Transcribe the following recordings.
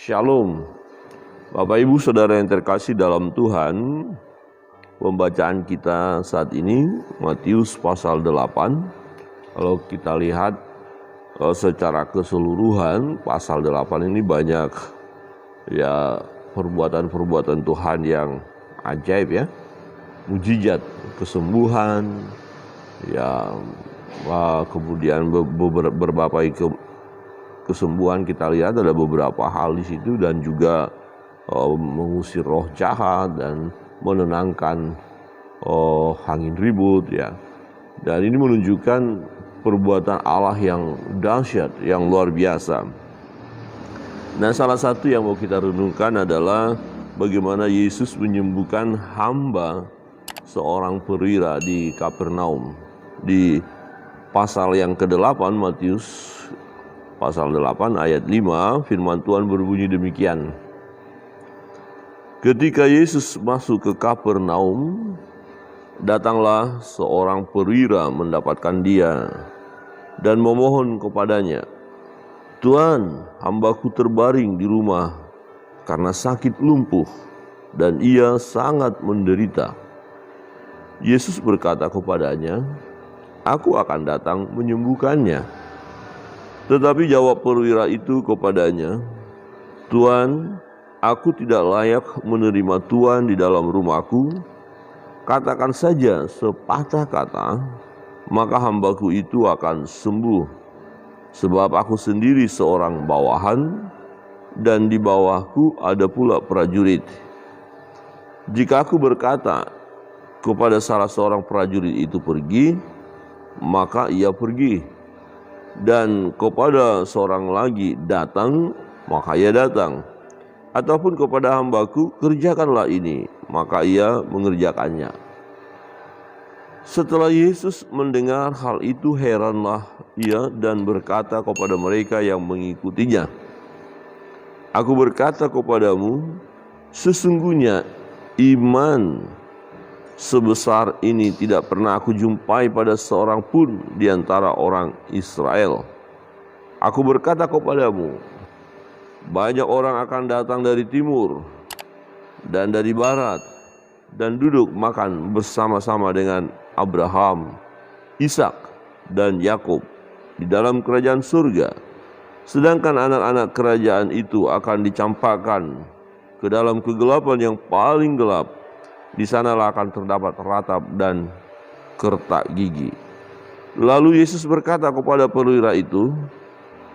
Shalom, Bapak Ibu Saudara yang terkasih dalam Tuhan. Pembacaan kita saat ini Matius pasal 8. Kalau kita lihat secara keseluruhan, pasal 8 ini banyak ya perbuatan-perbuatan Tuhan yang ajaib ya. Mujizat, kesembuhan, ya kemudian berbagai kesembuhan. Kita lihat ada beberapa hal di situ, dan juga mengusir roh jahat dan menenangkan angin ribut ya. Dan ini menunjukkan perbuatan Allah yang dahsyat, yang luar biasa. Nah, salah satu yang mau kita renungkan adalah bagaimana Yesus menyembuhkan hamba seorang perwira di Kapernaum. Di pasal yang ke-8 Matius pasal 8 ayat 5, firman Tuhan berbunyi demikian. Ketika Yesus masuk ke Kapernaum, datanglah seorang perwira mendapatkan dia dan memohon kepadanya, "Tuan, hambaku terbaring di rumah karena sakit lumpuh dan ia sangat menderita." Yesus berkata kepadanya, "Aku akan datang menyembuhkannya." Tetapi jawab perwira itu kepadanya, "Tuan, aku tidak layak menerima Tuan di dalam rumahku. Katakan saja sepatah kata, maka hambaku itu akan sembuh. Sebab aku sendiri seorang bawahan, dan di bawahku ada pula prajurit. Jika aku berkata kepada salah seorang prajurit itu pergi, maka ia pergi. Dan kepada seorang lagi datang, maka ia datang. Ataupun kepada hambaku, kerjakanlah ini, maka ia mengerjakannya." Setelah Yesus mendengar hal itu, heranlah ia dan berkata kepada mereka yang mengikutinya, "Aku berkata kepadamu, sesungguhnya iman sebesar ini tidak pernah aku jumpai pada seorang pun di antara orang Israel. Aku berkata kepadamu, banyak orang akan datang dari timur dan dari barat dan duduk makan bersama-sama dengan Abraham, Ishak, dan Yakub di dalam kerajaan surga. Sedangkan anak-anak kerajaan itu akan dicampakkan ke dalam kegelapan yang paling gelap. Di sanalah akan terdapat ratap dan kertak gigi." Lalu Yesus berkata kepada perwira itu,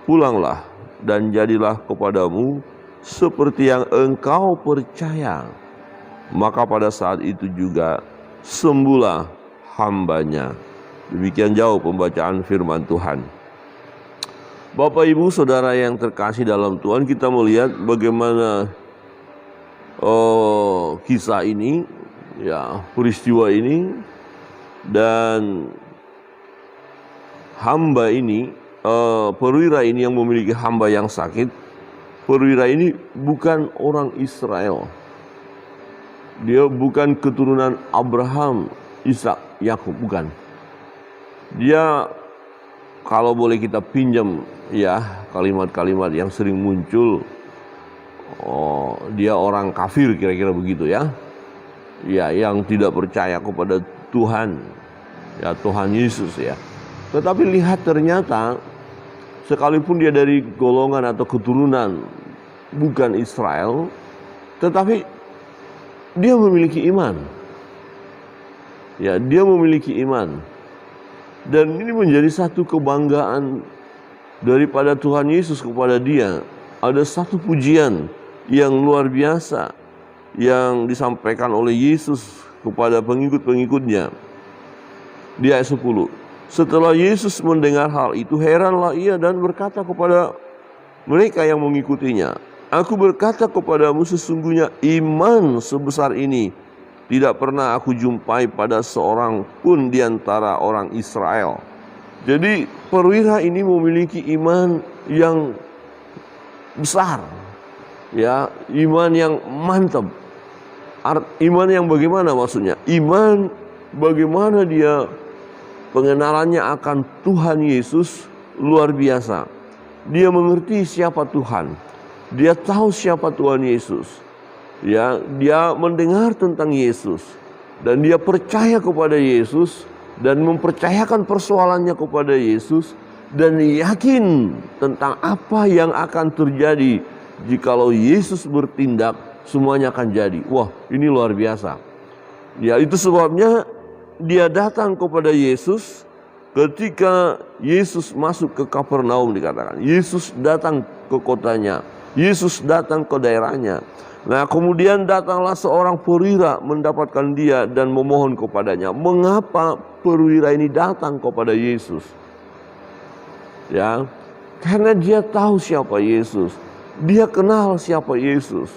"Pulanglah dan jadilah kepadamu seperti yang engkau percaya." Maka pada saat itu juga sembuhlah hambanya. Demikian jauh pembacaan firman Tuhan. Bapak Ibu Saudara yang terkasih dalam Tuhan, kita melihat bagaimana kisah ini, ya, peristiwa ini, dan hamba ini, perwira ini yang memiliki hamba yang sakit. Perwira ini bukan orang Israel. Dia bukan keturunan Abraham, Ishak, Yakub, bukan. Dia, kalau boleh kita pinjam ya kalimat-kalimat yang sering muncul, dia orang kafir, kira-kira begitu ya. Ya, yang tidak percaya kepada Tuhan, ya, Tuhan Yesus ya. Tetapi lihat, ternyata sekalipun dia dari golongan atau keturunan bukan Israel, tetapi dia memiliki iman. Ya, dia memiliki iman. Dan ini menjadi satu kebanggaan daripada Tuhan Yesus kepada dia. Ada satu pujian yang luar biasa yang disampaikan oleh Yesus kepada pengikut-pengikutnya. Di ayat 10. Setelah Yesus mendengar hal itu, heranlah ia dan berkata kepada mereka yang mengikutinya, "Aku berkata kepadamu, sesungguhnya iman sebesar ini tidak pernah aku jumpai pada seorang pun di antara orang Israel." Jadi perwira ini memiliki iman yang besar, ya, iman yang mantap. Iman yang bagaimana maksudnya? Iman bagaimana dia pengenalannya akan Tuhan Yesus luar biasa. Dia mengerti siapa Tuhan. Dia tahu siapa Tuhan Yesus. Ya, dia mendengar tentang Yesus dan dia percaya kepada Yesus dan mempercayakan persoalannya kepada Yesus dan yakin tentang apa yang akan terjadi jikalau Yesus bertindak, semuanya akan jadi. Wah, ini luar biasa. Ya, itu sebabnya dia datang kepada Yesus ketika Yesus masuk ke Kapernaum, dikatakan. Yesus datang ke kotanya. Yesus datang ke daerahnya. Nah, kemudian datanglah seorang perwira mendapatkan dia dan memohon kepadanya. Mengapa perwira ini datang kepada Yesus? Ya, karena dia tahu siapa Yesus. Dia kenal siapa Yesus.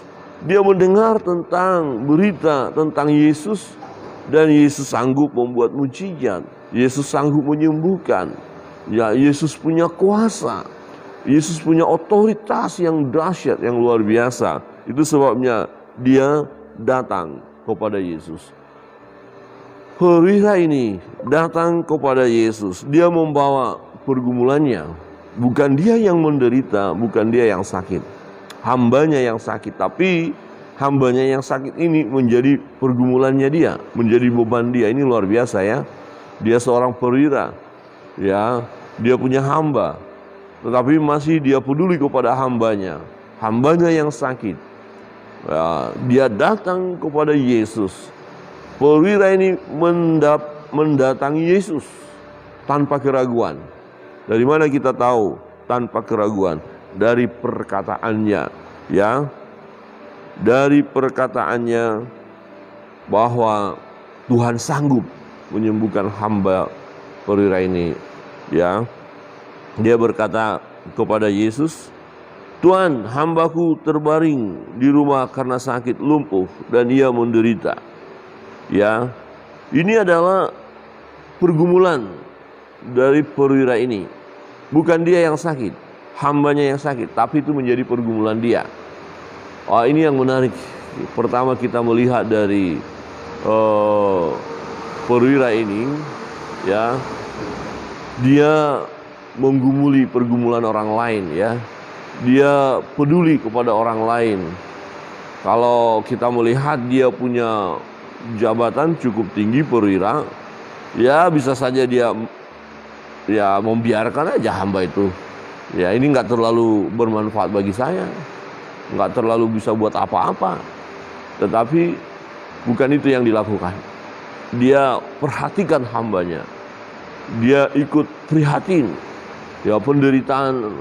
Dia mendengar tentang berita tentang Yesus dan Yesus sanggup membuat mujizat. Yesus sanggup menyembuhkan. Ya, Yesus punya kuasa. Yesus punya otoritas yang dahsyat, yang luar biasa. Itu sebabnya dia datang kepada Yesus. Perwira ini datang kepada Yesus. Dia membawa pergumulannya. Bukan dia yang menderita, bukan dia yang sakit. Hambanya yang sakit, tapi hambanya yang sakit ini menjadi pergumulannya dia, menjadi beban dia. Ini luar biasa ya. Dia seorang perwira. Ya, dia punya hamba. Tetapi masih dia peduli kepada hambanya. Hambanya yang sakit. Ya, dia datang kepada Yesus. Perwira ini mendatangi Yesus tanpa keraguan. Dari mana kita tahu tanpa keraguan? Dari perkataannya, ya. Dari perkataannya bahwa Tuhan sanggup menyembuhkan hamba perwira ini, ya. Dia berkata kepada Yesus, "Tuhan, hambaku terbaring di rumah karena sakit lumpuh dan ia menderita." Ya, ini adalah pergumulan dari perwira ini. Bukan dia yang sakit, hambanya yang sakit, tapi itu menjadi pergumulan dia. Oh, ini yang menarik. Pertama kita melihat dari perwira ini, ya, dia menggumuli pergumulan orang lain, ya. Dia peduli kepada orang lain. Kalau kita melihat dia punya jabatan cukup tinggi, perwira, ya bisa saja dia ya membiarkan aja hamba itu. Ya, ini nggak terlalu bermanfaat bagi saya, nggak terlalu bisa buat apa-apa. Tetapi bukan itu yang dilakukan. Dia perhatikan hambanya. Dia ikut prihatin. Ya, penderitaan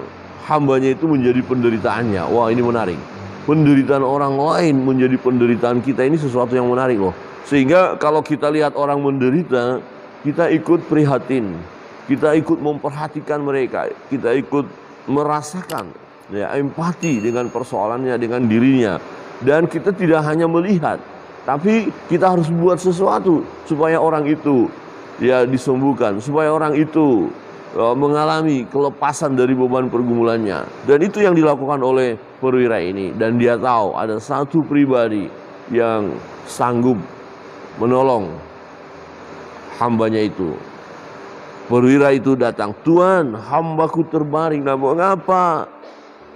hambanya itu menjadi penderitaannya. Wah, ini menarik. Penderitaan orang lain menjadi penderitaan kita, ini sesuatu yang menarik loh. Sehingga kalau kita lihat orang menderita, kita ikut prihatin. Kita ikut memperhatikan mereka. Kita ikut merasakan, ya, empati dengan persoalannya, dengan dirinya. Dan kita tidak hanya melihat, tapi kita harus buat sesuatu supaya orang itu ya disembuhkan, supaya orang itu mengalami kelepasan dari beban pergumulannya. Dan itu yang dilakukan oleh perwira ini. Dan dia tahu ada satu pribadi yang sanggup menolong hambanya itu. Perwira itu datang, "Tuhan, hambaku terbaring." Nah, mengapa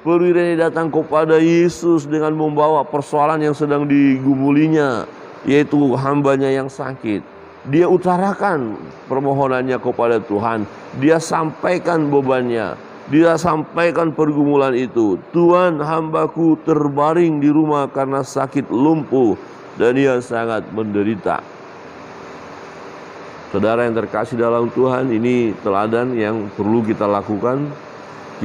perwira ini datang kepada Yesus dengan membawa persoalan yang sedang digumulinya, yaitu hambanya yang sakit? Dia utarakan permohonannya kepada Tuhan. Dia sampaikan bebannya. Dia sampaikan pergumulan itu. "Tuhan, hambaku terbaring di rumah karena sakit lumpuh dan ia sangat menderita." Saudara yang terkasih dalam Tuhan, ini teladan yang perlu kita lakukan.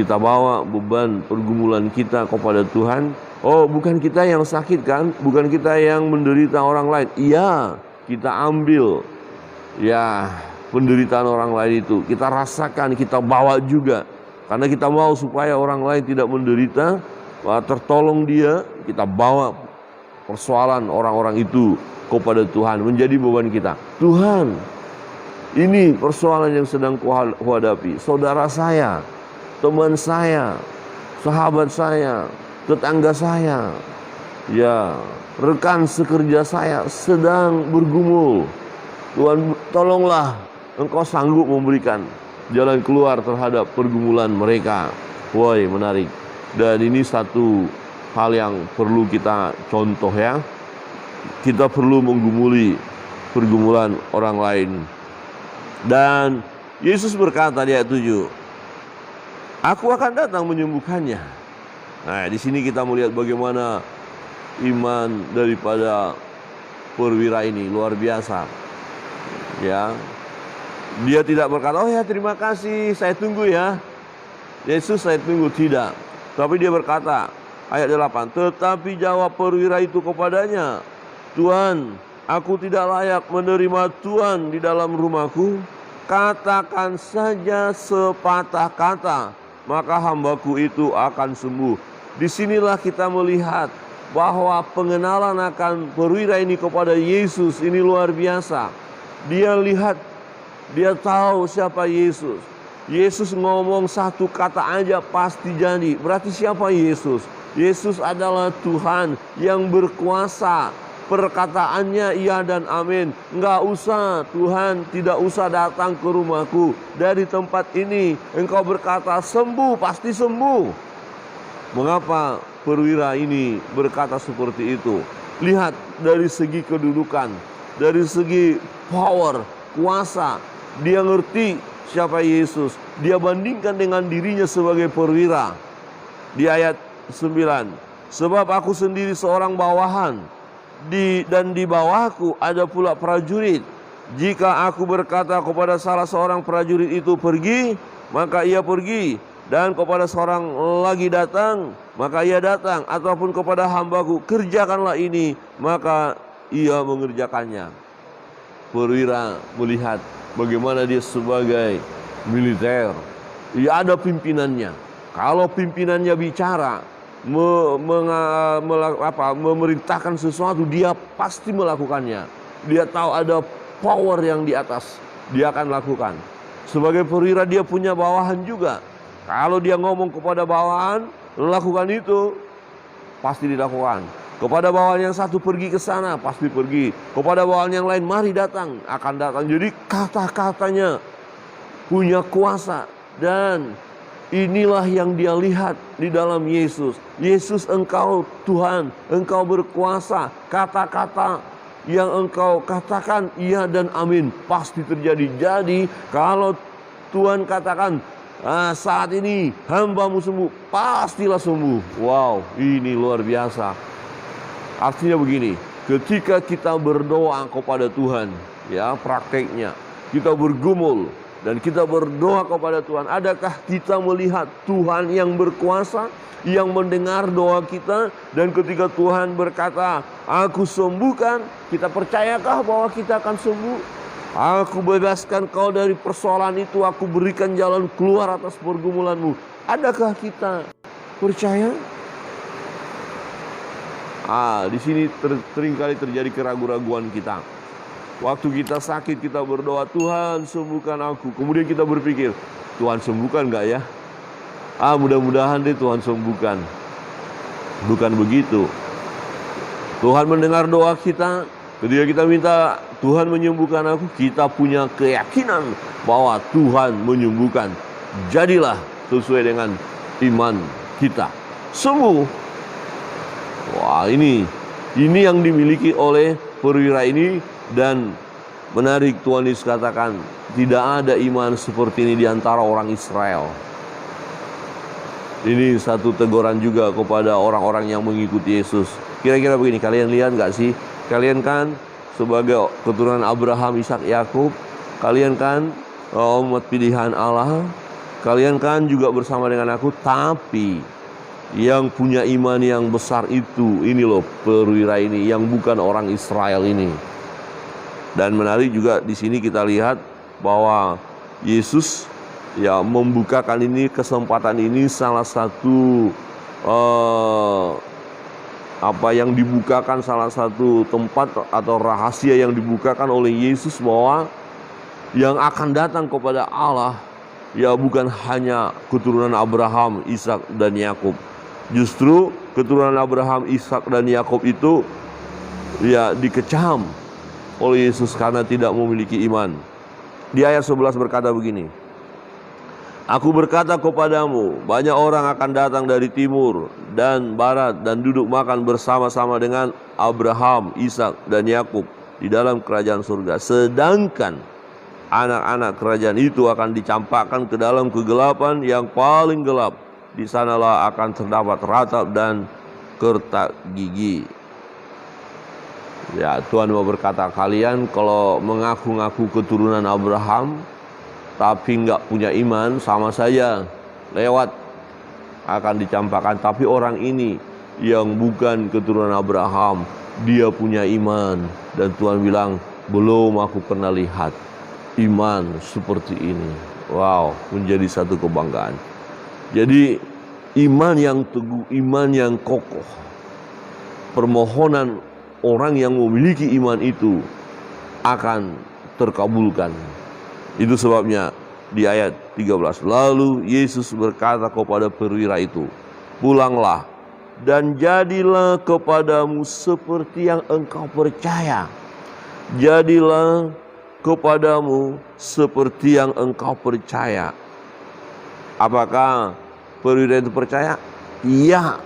Kita bawa beban pergumulan kita kepada Tuhan. Oh, bukan kita yang sakit kan? Bukan kita yang menderita orang lain. Iya, kita ambil ya penderitaan orang lain itu, kita rasakan, kita bawa juga, karena kita mau supaya orang lain tidak menderita, tertolong dia. Kita bawa persoalan orang-orang itu kepada Tuhan, menjadi beban kita. "Tuhan, ini persoalan yang sedang kuhadapi. Saudara saya, teman saya, sahabat saya, tetangga saya, ya, rekan sekerja saya sedang bergumul. Tuhan, tolonglah, Engkau sanggup memberikan jalan keluar terhadap pergumulan mereka." Woi, menarik. Dan ini satu hal yang perlu kita contoh ya. Kita perlu menggumuli pergumulan orang lain. Dan Yesus berkata di ayat 7, Aku akan datang menyembuhkannya. Nah, di sini kita melihat bagaimana iman daripada perwira ini luar biasa. Ya. Dia tidak berkata, oh ya terima kasih, saya tunggu ya. Yesus saya tunggu, tidak. Tapi dia berkata, ayat 8, tetapi jawab perwira itu kepadanya, Tuhan, aku tidak layak menerima Tuhan di dalam rumahku. Katakan saja sepatah kata, maka hambaku itu akan sembuh. Disinilah kita melihat bahwa pengenalan akan perwira ini kepada Yesus ini luar biasa. Dia lihat, dia tahu siapa Yesus. Yesus ngomong satu kata aja pasti jadi. Berarti siapa Yesus? Yesus adalah Tuhan yang berkuasa. Perkataannya iya dan amin. Enggak usah, Tuhan tidak usah datang ke rumahku. Dari tempat ini engkau berkata sembuh, pasti sembuh. Mengapa perwira ini berkata seperti itu? Lihat dari segi kedudukan, dari segi power, kuasa. Dia ngerti siapa Yesus. Dia bandingkan dengan dirinya sebagai perwira. Di ayat 9, sebab aku sendiri seorang bawahan, dan di bawahku ada pula prajurit. Jika aku berkata kepada salah seorang prajurit itu pergi, maka ia pergi. Dan kepada seorang lagi datang, maka ia datang. Ataupun kepada hambaku, kerjakanlah ini, maka ia mengerjakannya. Perwira melihat bagaimana dia sebagai militer. Ia ada pimpinannya. Kalau pimpinannya bicara, memerintahkan sesuatu, dia pasti melakukannya. Dia tahu ada power yang di atas, dia akan lakukan. Sebagai perwira dia punya bawahan juga. Kalau dia ngomong kepada bawahan, lakukan itu, pasti dilakukan. Kepada bawahan yang satu pergi ke sana, pasti pergi. Kepada bawahan yang lain, mari datang, akan datang. Jadi kata-katanya punya kuasa. Dan inilah yang dia lihat di dalam Yesus. Yesus, engkau Tuhan, engkau berkuasa. Kata-kata yang engkau katakan iya dan amin, pasti terjadi. Jadi kalau Tuhan katakan, saat ini hambamu sembuh, pastilah sembuh. Wow, ini luar biasa. Artinya begini, ketika kita berdoa kepada Tuhan, ya prakteknya, kita bergumul dan kita berdoa kepada Tuhan, adakah kita melihat Tuhan yang berkuasa, yang mendengar doa kita? Dan ketika Tuhan berkata, aku sembuhkan, kita percayakah bahwa kita akan sembuh? Aku bebaskan kau dari persoalan itu, aku berikan jalan keluar atas pergumulanmu. Adakah kita percaya? Di sini seringkali terjadi keraguan-raguan kita. Waktu kita sakit, kita berdoa, Tuhan sembuhkan aku. Kemudian kita berpikir, Tuhan sembuhkan enggak ya? Mudah-mudahan deh Tuhan sembuhkan. Bukan begitu. Tuhan mendengar doa kita. Ketika kita minta Tuhan menyembuhkan aku, kita punya keyakinan bahwa Tuhan menyembuhkan. Jadilah sesuai dengan iman kita. Sembuh. Wah, ini yang dimiliki oleh perwira ini. Dan menarik, Tuhan Yesus katakan, tidak ada iman seperti ini di antara orang Israel. Ini satu teguran juga kepada orang-orang yang mengikuti Yesus. Kira-kira begini, kalian lihat gak sih? Kalian kan sebagai keturunan Abraham, Ishak, Yakub, kalian kan umat pilihan Allah, kalian kan juga bersama dengan aku. Tapi yang punya iman yang besar itu, ini loh perwira ini, yang bukan orang Israel ini. Dan menarik juga di sini kita lihat bahwa Yesus ya membukakan ini, kesempatan ini salah satu yang dibukakan, salah satu tempat atau rahasia yang dibukakan oleh Yesus, bahwa yang akan datang kepada Allah ya bukan hanya keturunan Abraham, Ishak dan Yakub. Justru keturunan Abraham, Ishak dan Yakub itu ya dikecam oleh Yesus karena tidak memiliki iman. Di ayat 11 berkata begini, Aku berkata kepadamu, banyak orang akan datang dari timur, dan barat dan duduk makan bersama-sama dengan Abraham, Ishak dan Yakub di dalam kerajaan surga. Sedangkan anak-anak kerajaan itu akan dicampakkan ke dalam kegelapan yang paling gelap. Di sanalah akan terdapat ratap dan kertak gigi. Ya, Tuhan mau berkata, kalian kalau mengaku-ngaku keturunan Abraham tapi nggak punya iman, sama saja lewat, akan dicampakkan. Tapi orang ini yang bukan keturunan Abraham, dia punya iman. Dan Tuhan bilang, belum aku pernah lihat iman seperti ini. Wow, menjadi satu kebanggaan. Jadi iman yang teguh, iman yang kokoh, permohonan orang yang memiliki iman itu akan terkabulkan. Itu sebabnya di ayat 13, lalu Yesus berkata kepada perwira itu, pulanglah dan jadilah kepadamu seperti yang engkau percaya. Jadilah kepadamu seperti yang engkau percaya. Apakah perwira itu percaya? Iya.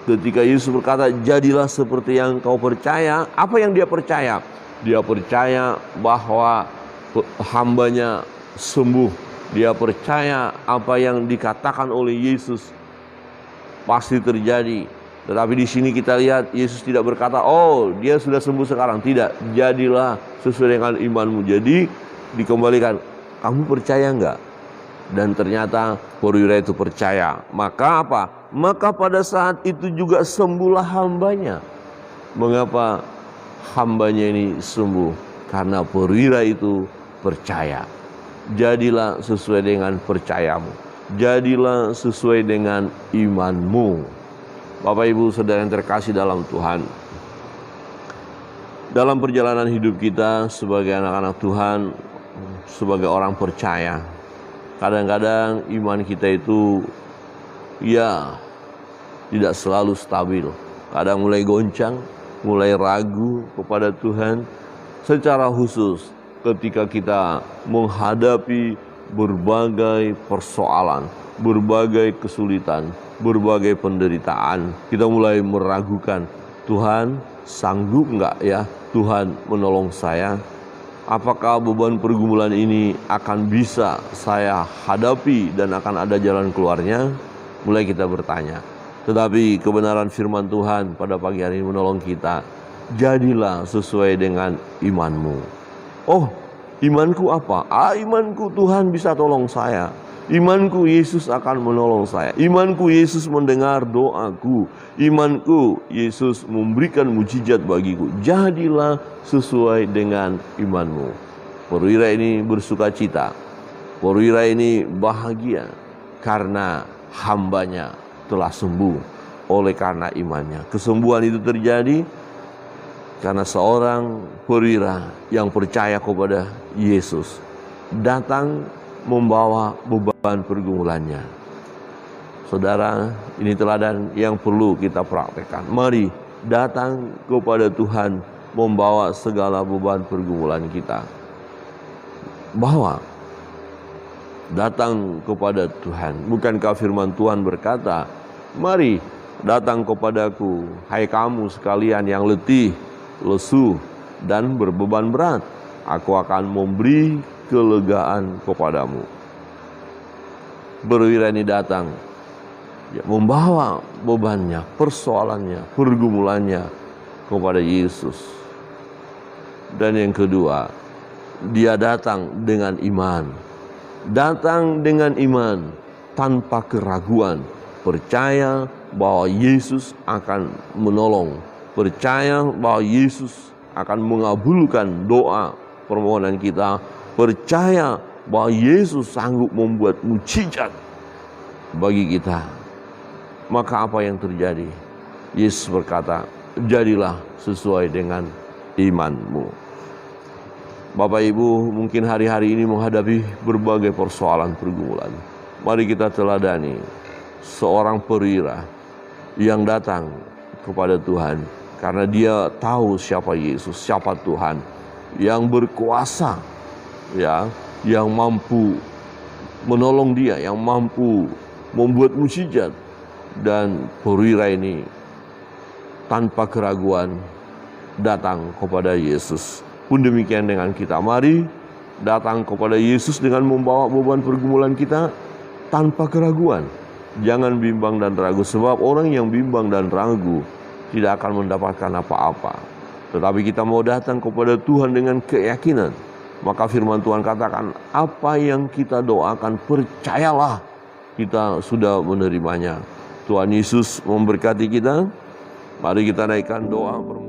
Ketika Yesus berkata, jadilah seperti yang engkau percaya, apa yang dia percaya? Dia percaya bahwa hambanya sembuh. Dia percaya apa yang dikatakan oleh Yesus pasti terjadi. Tetapi di sini kita lihat Yesus tidak berkata, oh dia sudah sembuh sekarang. Tidak, jadilah sesuai dengan imanmu. Jadi dikembalikan, kamu percaya enggak? Dan ternyata perwira itu percaya. Maka apa? Maka pada saat itu juga sembuhlah hambanya. Mengapa hambanya ini sembuh? Karena perwira itu percaya. Jadilah sesuai dengan percayamu. Jadilah sesuai dengan imanmu. Bapak Ibu Saudara yang terkasih dalam Tuhan, dalam perjalanan hidup kita sebagai anak-anak Tuhan, sebagai orang percaya, kadang-kadang iman kita itu ya tidak selalu stabil. Kadang mulai goncang, mulai ragu kepada Tuhan. Secara khusus ketika kita menghadapi berbagai persoalan, berbagai kesulitan, berbagai penderitaan, kita mulai meragukan, Tuhan sanggup enggak ya Tuhan menolong saya? Apakah beban pergumulan ini akan bisa saya hadapi dan akan ada jalan keluarnya? Mulai kita bertanya. Tetapi kebenaran firman Tuhan pada pagi hari ini menolong kita. Jadilah sesuai dengan imanmu. Oh, imanku apa? Imanku Tuhan bisa tolong saya. Imanku Yesus akan menolong saya. Imanku Yesus mendengar doaku. Imanku Yesus memberikan mujizat bagiku. Jadilah sesuai dengan imanmu. Perwira ini bersuka cita. Perwira ini bahagia karena hambanya telah sembuh oleh karena imannya. Kesembuhan itu terjadi karena seorang perwira yang percaya kepada Yesus datang membawa beban pergumulannya. Saudara, ini teladan yang perlu kita praktekkan. Mari datang kepada Tuhan membawa segala beban pergumulan kita. Bawa, datang kepada Tuhan. Bukankah firman Tuhan berkata, mari datang kepadaku, hai kamu sekalian yang letih, lesu, dan berbeban berat. Aku akan memberi kelegaan kepadamu. Perwira ini datang, membawa bebannya, persoalannya, pergumulannya kepada Yesus. Dan yang kedua, dia datang dengan iman. Datang dengan iman tanpa keraguan. Percaya bahwa Yesus akan menolong. Percaya bahwa Yesus akan mengabulkan doa permohonan kita. Percaya bahwa Yesus sanggup membuat mujizat bagi kita. Maka apa yang terjadi? Yesus berkata, jadilah sesuai dengan imanmu. Bapak Ibu, mungkin hari-hari ini menghadapi berbagai persoalan pergumulan. Mari kita teladani seorang perwira yang datang kepada Tuhan karena dia tahu siapa Yesus, siapa Tuhan yang berkuasa, ya, yang mampu menolong dia, yang mampu membuat mujizat, dan perwira ini tanpa keraguan datang kepada Yesus. Pun demikian dengan kita, mari datang kepada Yesus dengan membawa beban pergumulan kita tanpa keraguan. Jangan bimbang dan ragu, sebab orang yang bimbang dan ragu tidak akan mendapatkan apa-apa. Tetapi kita mau datang kepada Tuhan dengan keyakinan. Maka firman Tuhan katakan, apa yang kita doakan, percayalah kita sudah menerimanya. Tuhan Yesus memberkati kita. Mari kita naikkan doa.